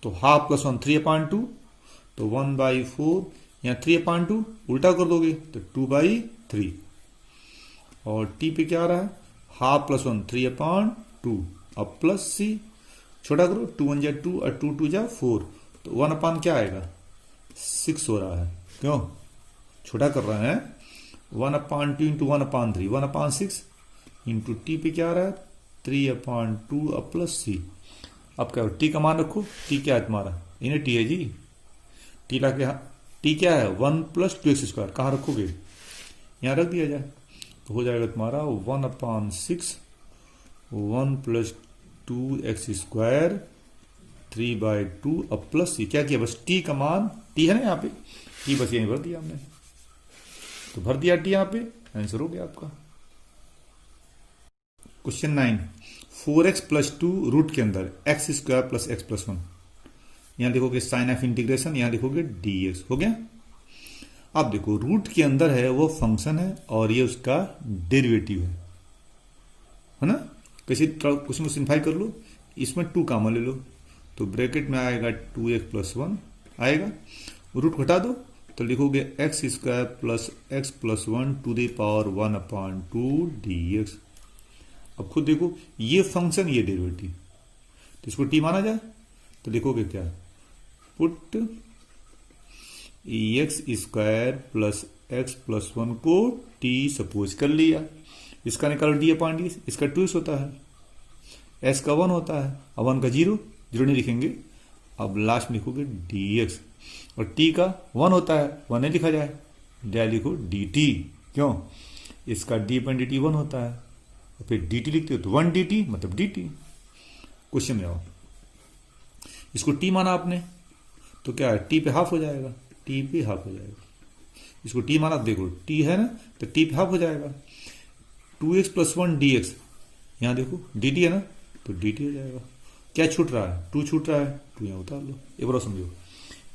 तो हाफ प्लस 1 3/2, तो 1/4, यहाँ 3/2 उल्टा कर दोगे तो 2/3, और t पे क्या आ रहा है, हाफ प्लस 1 3/2, अब प्लस c, छोटा करो, 2 1 जा 2 और 2 2 जा 4, तो 1 अपान क्या आएगा, 6 हो रहा है, क्यों छोटा कर रहे हैं, 1/2 इंटू 1/3, 1/6 इंटू टी पे क्या आ रहा है, 3/2 अब प्लस सी। अब क्या टी का मान रखो, टी क्या है तुम्हारा, इन्हें टी है जी, टी ला के टी क्या है 1 + 2x², कहाँ रखोगे, यहाँ रख दिया जाए, तो हो जाएगा तुम्हारा 1/6 1 + 2x², 3/2 अब प्लस सी। क्या किया, बस टी का मान, टी है ना यहाँ पे, टी बस यहीं भर दिया हमने, तो भर दिया टी यहाँ पे, आंसर हो गया आपका। क्वेश्चन 9, 4x + 2 रूट के अंदर x² + x + 1, यहां लिखोगे साइन ऑफ इंटीग्रेशन, यहां लिखोगे dx। हो गया। अब देखो रूट के अंदर है वो फंक्शन है और ये उसका डेरिवेटिव है ना। कैसे क्वेश्चन को सिंप्लीफाई कर लो, इसमें 2 कॉमन ले लो, तो ब्रैकेट में आएगा 2x + 1 आएगा, रूट घटा दो तो लिखोगे x² + x + 1 to the power 1/2 dx। अब खुद देखो ये फंक्शन ये डेरिवेटिव, तो इसको t माना जाए तो लिखोगे क्या, पुट x² + x + 1 को t सपोज कर लिया, इसका निकालो d/d, इसका 2x होता है, s का 1 होता है, अब 1 का 0 नहीं लिखेंगे, अब लास्ट में लिखोगे dx, और t का 1 होता है, 1 नहीं लिखा जाए, क्या लिखो dt, क्यों, इसका d/dt 1 होता है, और फिर dt लिखते हो तो 1 dt मतलब dt। क्वेश्चन में आओ, इसको t माना आपने तो क्या है, t पे हाफ हो जाएगा, t पे हाफ हो जाएगा, इसको t माना, देखो t है ना तो t पे हाफ हो जाएगा, 2x + 1 dx, यहां देखो dt है ना तो dt हो जाएगा। क्या छूट रहा है, 2 छूट रहा है, 2 यहां उतार लो, एक बार समझो,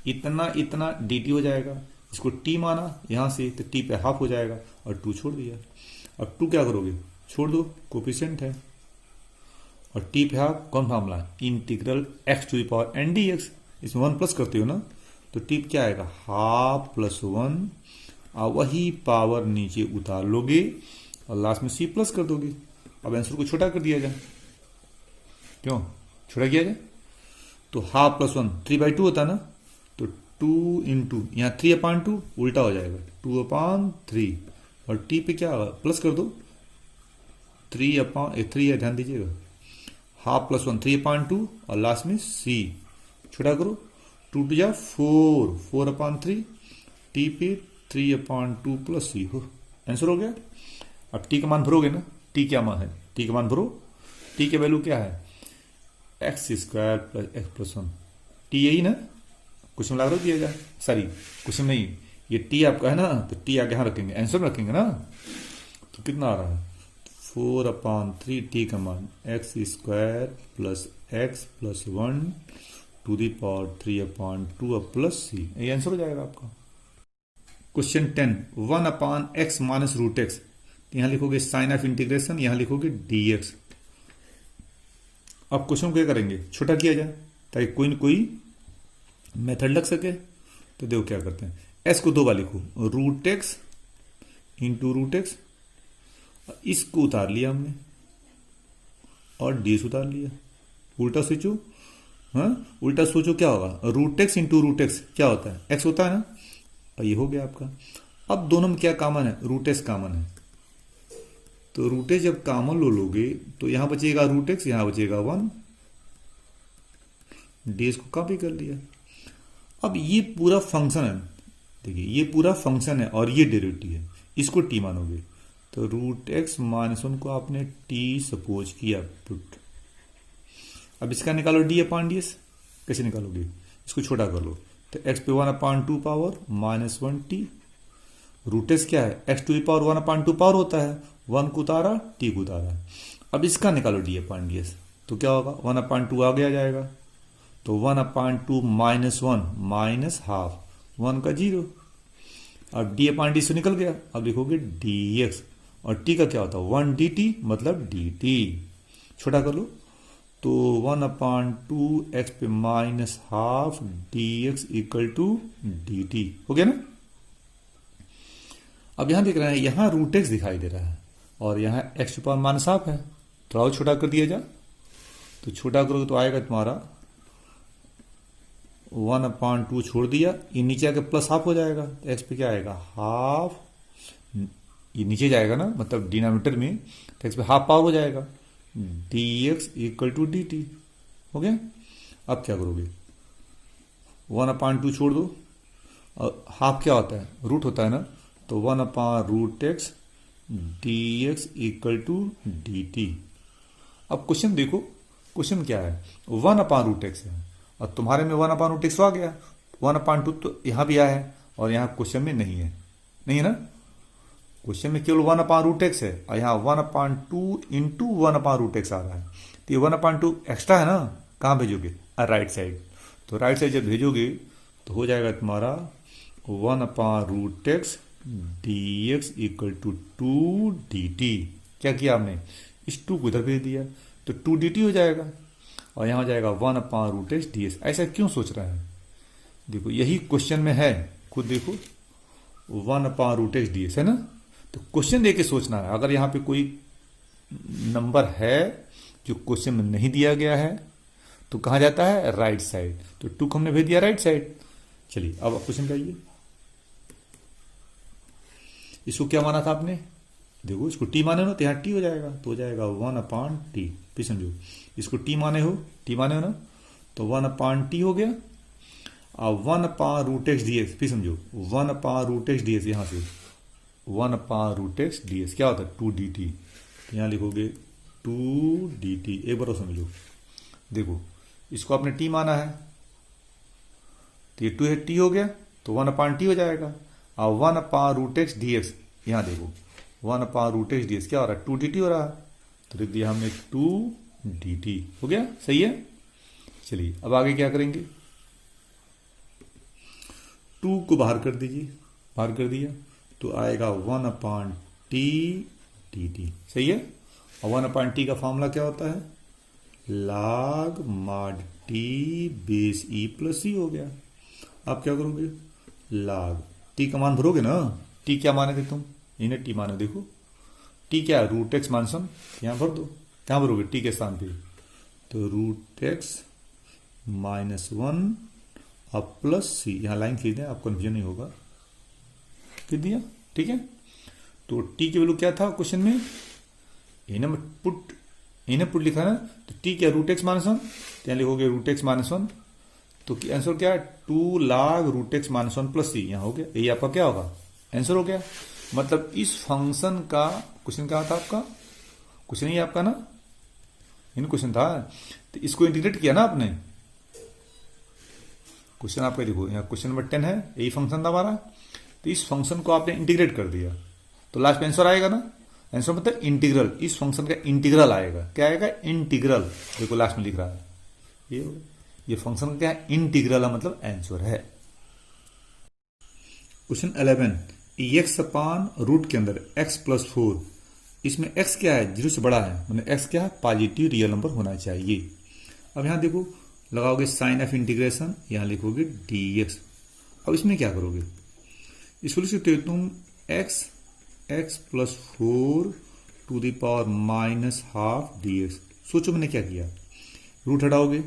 इतना इतना dt हो जाएगा, इसको t माना यहां से तो t पे हाफ हो जाएगा और 2 छोड़ दिया। अब 2 क्या करोगे, छोड़ दो, कोफिशिएंट है, और t पे हाफ कौन formula, integral x to the power n dx, इसमें 1 प्लस करते हो ना तो t क्या आएगा, हाफ प्लस 1, और वही पावर नीचे उतार लोगे और लास्ट में c प्लस कर दोगे। अब आंसर को छोटा कर दिया जाए, क्यों छोटा किया जाए, तो हाफ प्लस 1 3/2 होता है ना, तो 2 इंटू यहाँ 3/2 उल्टा हो जाएगा 2/3, और t पे क्या होगा, प्लस कर दो, 3 है, ध्यान दीजिएगा, हाफ प्लस 1 3/2 और लास्ट में c, छोटा करो, 2 2 जा 4, 4/3, t पे 3/2 प्लस c हो, आंसर हो गया। अब t का मान भरोगे ना, t क्या मान है, t का मान भरो, t की वैल्यू क्या है, x² + x + 1, t यही ना, क्वेश्चन लगा दिया जाए, सॉरी क्वेश्चन नहीं, ये t आपका है ना तो t आगे यहां रखेंगे, आंसर में रखेंगे ना, तो कितना आ रहा है 4/3, t का मान x² + x + 1 to the power 3/2 plus c, ये आंसर हो जाएगा आपका। क्वेश्चन 10, 1/x - √x, यहां लिखोगे साइन ऑफ इंटीग्रेशन, यहां लिखोगे dx। अब क्वेश्चन क्या करेंगे, छोटा किया जाए ताकि कोई न कोई मेथड लग सके, तो देखो क्या करते हैं, s को 2 बार लिखो, √x × √x, इसको उतार लिया हमने, और ds उतार लिया। उल्टा सोचो, हाँ उल्टा सोचो क्या होगा, root x into root x क्या होता है, एक्स होता है ना, और ये हो गया आपका। अब दोनों में क्या कॉमन है, रूट एक्स कॉमन है, तो रूट एक्स जब कॉमन लो लोगे तो यहां बचेगा रूट एक्स, यहां बचेगा 1, ds को कॉपी कर लिया। अब ये पूरा फंक्शन है, देखिए ये पूरा फंक्शन है और ये डेरिवेटिव है, इसको टी मानोगे तो रूट एक्स माइनस 1 को आपने टी सपोज किया पुट। अब इसका निकालो डी अपॉन डी एस, कैसे निकालोगे, इसको छोटा कर लो तो एक्स पे 1/2 power minus 1 t, root x क्या है, x to the power 1/2 power होता है, 1 को उतारा टी को उतारा। अब इसका निकालो डी अपॉन डी एस, तो क्या होगा 1/2 आगे आ जाएगा, तो 1/2 माइनस 1 माइनस हाफ, 1 का 0। अब डी अपॉन डी से निकल गया, अब लिखोगे डी एक्स, और टी का क्या होता है 1 डी टी, मतलब डी टी। छोटा कर लो तो 1/2 एक्स पे minus half d x equal to d t, हो गया ना। अब यहां देख रहे हैं, यहां रूट एक्स दिखाई दे रहा है और यहां एक्स पावर माइनस हाफ है, तो और छोटा कर दिया जा, तो छोटा करोगे तो आएगा तुम्हारा 1/2 छोड़ दिया, ये नीचे आके प्लस हाफ हो जाएगा, तो एक्स पे क्या आएगा हाफ, ये नीचे जाएगा ना, मतलब डिनोमिनेटर में, तो एक्स पे हाफ पावर हो जाएगा, d x equal to d t, हो गया। अब क्या करोगे 1/2 छोड़ दो, और हाफ क्या होता है, रूट होता है ना, तो 1/रूट x d x equal to d t. अब क्वेश्चन देखो, क्वेश्चन क्या है, 1/रूट एक्स है और तुम्हारे में 1/रूट एक्स आ गया, 1/2 तो यहां भी आया है और यहां क्वेश्चन में नहीं है, नहीं है ना, क्वेश्चन में केवल 1/रूट एक्स है और यहाँ 1/2 इंटू 1/रूट एक्स आ रहा है, तो ये 1/2 एक्स्ट्रा है ना, कहाँ भेजोगे राइट साइड, तो राइट साइड जब भेजोगे तो हो जाएगा तुम्हारा 1/रूट x d x equal to 2 d t. क्या किया आपने, इस 2 को इधर भेज दिया तो 2 डी टी हो जाएगा, और यहाँ हो जाएगा 1/रूट एक्स डी एक्स। ऐसा क्यों सोच रहा है, देखो यही क्वेश्चन में है, खुद देखो 1/रूट एक्स डी एक्स है ना, तो क्वेश्चन देके सोचना है। अगर यहां पे कोई नंबर है जो क्वेश्चन में नहीं दिया गया है तो कहां जाता है, राइट साइड, तो 2 को हमने भेज दिया राइट साइड। चलिए अब क्वेश्चन चाहिए, इसको क्या माना था आपने, देखो इसको टी माने हो तो यहां टी हो जाएगा, तो हो जाएगा 1/टी, फिर समझो इसको टी माने हो ना, तो 1/टी हो गया, अब 1/रूट एक्स डी एक्स, फिर समझो 1/रूट एक्स डी एक्स, यहां से 1/रूट एक्स डी एक्स क्या होता है 2 डी टी, तो यहां लिखोगे 2 डी टी। एक बार समझो, देखो इसको आपने टी माना है तो ये 2 है टी हो गया, तो 1/टी हो जाएगा, और 1/रूट एक्स डी एक्स, यहां देखो 1/रूट एक्स डी एक्स क्या हो रहा है 2 डी टी हो रहा है, तो लिख दिया हमने 2 डी टी, हो गया, सही है। चलिए अब आगे क्या करेंगे, 2 को बाहर कर दीजिए, बाहर कर दिया तो आएगा 1/टी डी टी, सही है। और 1/टी का फॉर्मूला क्या होता है, log mod t base e plus c हो गया। आप क्या करोगे, log टी का मान भरोगे ना, टी क्या माने थे तुम, इन्हें टी माने, देखो टी क्या है रूट एक्स मानसम, यहां भर दो, क्या भरोगे टी के स्थान पे, तो रूट एक्स माइनस 1 अब प्लस सी, यहां लाइन खींच दें, आपको कन्फ्यूजन नहीं होगा, खींच दिया, ठीक है। तो टी की वैल्यू क्या था क्वेश्चन में, इन्हें पुट लिखा ना, तो टी क्या रूट एक्स माइनस 1, तो यहां लिखोगे रूट एक्स माइनस 1, तो आंसर क्या है 2 log root x minus 1 plus c, यहां हो गया, ये आपका क्या होगा आंसर हो गया। मतलब इस फंक्शन का क्वेश्चन क्या था आपका, क्वेश्चन ही आपका ना, इन क्वेश्चन था, तो इसको इंटीग्रेट किया ना आपने, क्वेश्चन आपका देखो यहाँ क्वेश्चन नंबर 10 है, यही फंक्शन था हमारा, तो इस फंक्शन को आपने इंटीग्रेट कर दिया तो लास्ट में आंसर आएगा ना, आंसर मतलब इंटीग्रल, इस फंक्शन का इंटीग्रल आएगा, क्या आएगा इंटीग्रल, देखो लास्ट में लिख रहा है ये फंक्शन का क्या है इंटीग्रल है, मतलब आंसर है। क्वेश्चन 11, एक्स अपान रूट के अंदर x प्लस 4, इसमें x क्या है 0 से बड़ा है, मतलब x क्या है पॉजिटिव रियल नंबर होना चाहिए। अब यहां देखो लगाओगे साइन ऑफ इंटीग्रेशन, यहां लिखोगे dx। अब इसमें क्या करोगे, इसको लिख सकते हो तुम x plus 4 to the power minus half dx, सोचो मैंने क्या किया, रूट हटाओगे,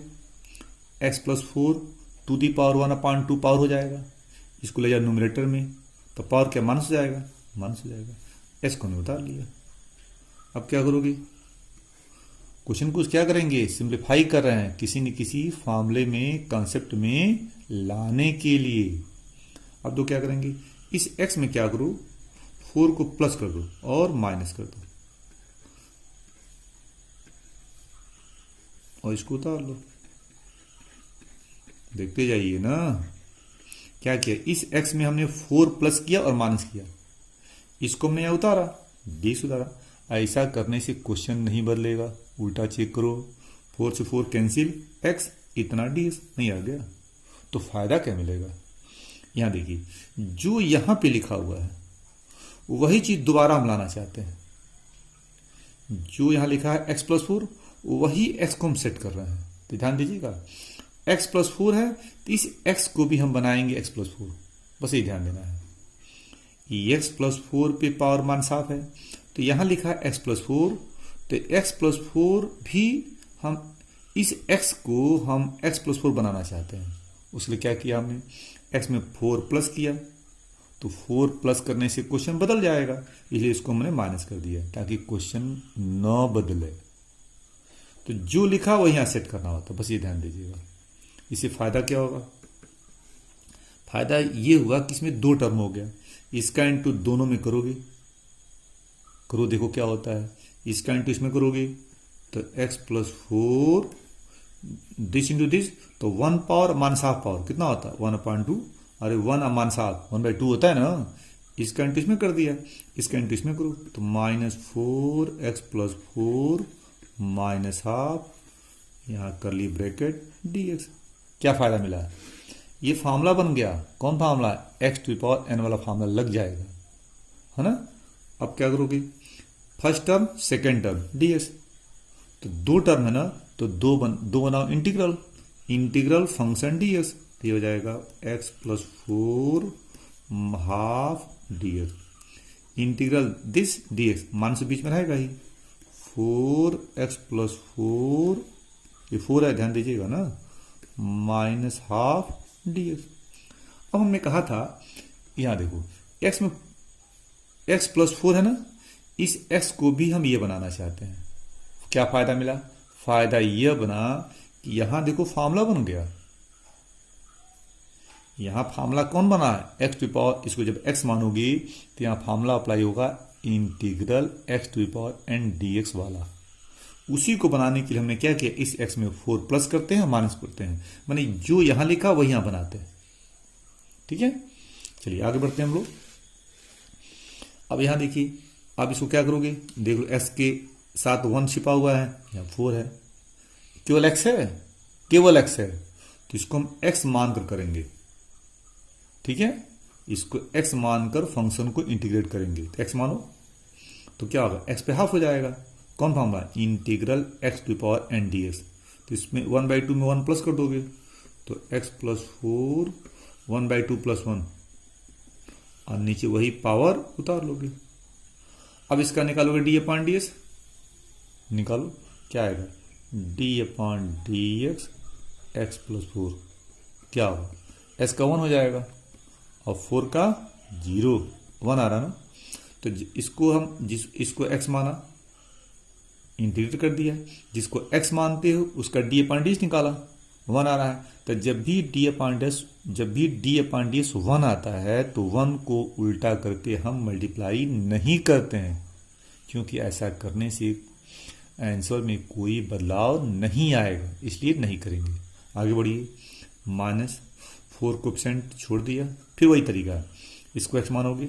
x plus 4 to the power 1/2 power हो जाएगा, इसको ले जाओ न्यूमरेटर में, तो पावर क्या माइनस हो जाएगा, माइनस हो जाएगा, s को नहीं उतार लिया। अब क्या करोगे, क्वेश्चन को क्या करेंगे, सिंप्लीफाई कर रहे हैं किसी न किसी फॉर्मूले में, कंसेप्ट में लाने के लिए। अब तो क्या करेंगे, इस x में क्या करो, 4 को प्लस कर दो और माइनस कर दो और इसको उतार लो, देखते जाइए ना। क्या किया, इस x में हमने 4 प्लस किया और माइनस किया, इसको हमने यहां उतारा, ds उतारा। ऐसा करने से क्वेश्चन नहीं बदलेगा, उल्टा चेक करो, 4 से 4 कैंसिल, x इतना ds नहीं आ गया, तो फायदा क्या मिलेगा। यहां देखिए, जो यहां पे लिखा हुआ है वही चीज दोबारा हम लाना चाहते हैं। जो यहां लिखा है x प्लस 4, वही x को हम सेट कर रहे हैं, तो ध्यान दीजिएगा, x प्लस 4 है तो इस x को भी हम बनाएंगे x प्लस 4, बस ये ध्यान देना है। x प्लस 4 पे पावर मान साफ है, तो यहां लिखा है x प्लस 4, तो x प्लस 4 भी हम इस x को हम x प्लस 4 बनाना चाहते हैं। उसके क्या किया हमने, x में 4 प्लस किया, तो 4 प्लस करने से क्वेश्चन बदल जाएगा, इसलिए इसको हमने माइनस कर दिया ताकि क्वेश्चन न बदले। तो जो लिखा वही यहां सेट करना होता, बस ये ध्यान दीजिएगा। इससे फायदा क्या होगा, फायदा ये हुआ कि इसमें 2 टर्म हो गया, इसका इंटू दोनों में करोगे, करो देखो क्या होता है, इसका इंटू इसमें करोगे तो x plus 4 this into this, तो 1 पावर माइनस हाफ पावर कितना होता है 1/2, अरे 1 माइनस हाफ 1/2 होता है ना, इसका इंटू इसमें कर दिया, इसका इंटू इसमें करो तो -4x प्लस 4 माइनस हाफ, यहां करली ब्रैकेट dx। क्या फायदा मिला, ये फार्मूला बन गया, कौन फार्मूला, x⁴n वाला फार्मूला लग जाएगा, है ना। अब क्या करोगे, first term second term ds, तो 2 टर्म है ना, तो दो बनाओ इंटीग्रल, इंटीग्रल फंक्शन ds, तो ये हो जाएगा x plus 4 half ds, integral this dx, मान से बीच में रहेगा ही, 4x प्लस 4, ये 4 है ध्यान दीजिएगा ना, माइनस हाफ ds। अब हमने कहा था, यहां देखो x में x प्लस 4 है ना, इस x को भी हम ये बनाना चाहते हैं। क्या फायदा मिला, फायदा यह बना कि यहां देखो फार्मूला बन गया, यहां फार्मूला कौन बना है, x⁴, इसको जब x मानोगी तो यहां फार्मूला अप्लाई होगा इंटीग्रल x⁴n dx वाला। उसी को बनाने के लिए हमने क्या किया, इस x में 4 प्लस करते हैं माइनस करते हैं, माने जो यहां लिखा वही यहां बनाते हैं। ठीक है, चलिए आगे बढ़ते हैं हम लोग। अब यहां देखिए, अब इसको क्या करोगे, देख लो x के साथ 1 छिपा हुआ है, यहां 4 है, केवल x है, केवल x है, तो इसको हम x मानकर करेंगे। ठीक है, इसको x मानकर फंक्शन को इंटीग्रेट करेंगे, तो x मानो तो क्या होगा, x पे हाफ हो जाएगा, कौन फार्मूला, इंटीग्रल x⁴n dx, तो इसमें 1/2 में 1 प्लस कर दोगे तो x प्लस 4 1/2 प्लस 1, और नीचे वही पावर उतार लोगे। अब इसका निकालोगे d/dx, निकालो क्या आएगा, d/dx x प्लस 4, क्या होगा, s का 1 हो जाएगा और 4 का 0, 1 आ रहा ना, तो इसको हम इसको x माना, इंटीग्रेट कर दिया, जिसको x मानते हो उसका d/dx निकाला, 1 आ रहा है, तो जब भी d/dx 1 आता है तो 1 को उल्टा करके हम मल्टीप्लाई नहीं करते हैं, क्योंकि ऐसा करने से आंसर में कोई बदलाव नहीं आएगा, इसलिए नहीं करेंगे। आगे बढ़िए, -4 कोएफिशिएंट छोड़ दिया, फिर वही तरीका, इसको x मानोगे,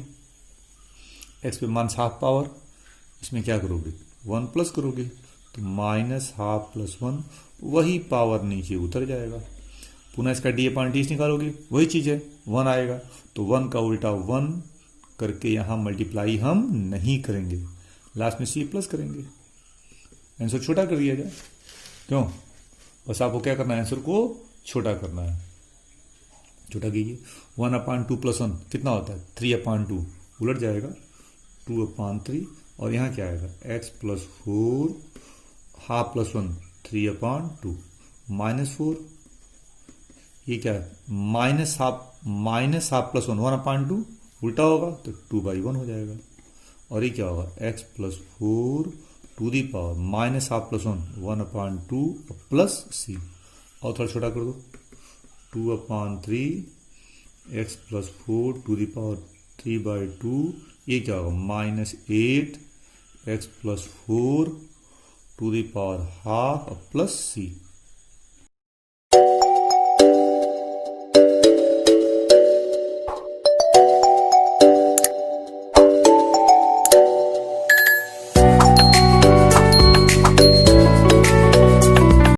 x पे माइनस हाफ पावर, इसमें क्या करोगे 1 प्लस करोगे, तो -½ प्लस 1, वही पावर नीचे उतर जाएगा। पुनः इसका d/dx निकालोगे, वही चीज है, 1 आएगा, तो 1 का उल्टा 1 करके यहां मल्टीप्लाई हम नहीं करेंगे, लास्ट में c प्लस करेंगे, आंसर छोटा कर दिया जाए। क्यों, बस आपको क्या करना है, आंसर को छोटा करना है, छोटा कीजिए, 1/2 प्लस 1 कितना होता है 3/2, उलट जाएगा 2/3, और यहां क्या आएगा x प्लस 4 हाफ प्लस 1 3/2 -4, ये क्या है माइनस हाफ प्लस 1/2 उल्टा होगा तो 2/1 हो जाएगा। और ये क्या होगा x+4 to the power -1/2 + 1/2 plus c, और थोड़ा छोटा कर दो 2/3 x+4 टू दी पावर 3/2, ये क्या होगा -8 x+4 to the power half plus c।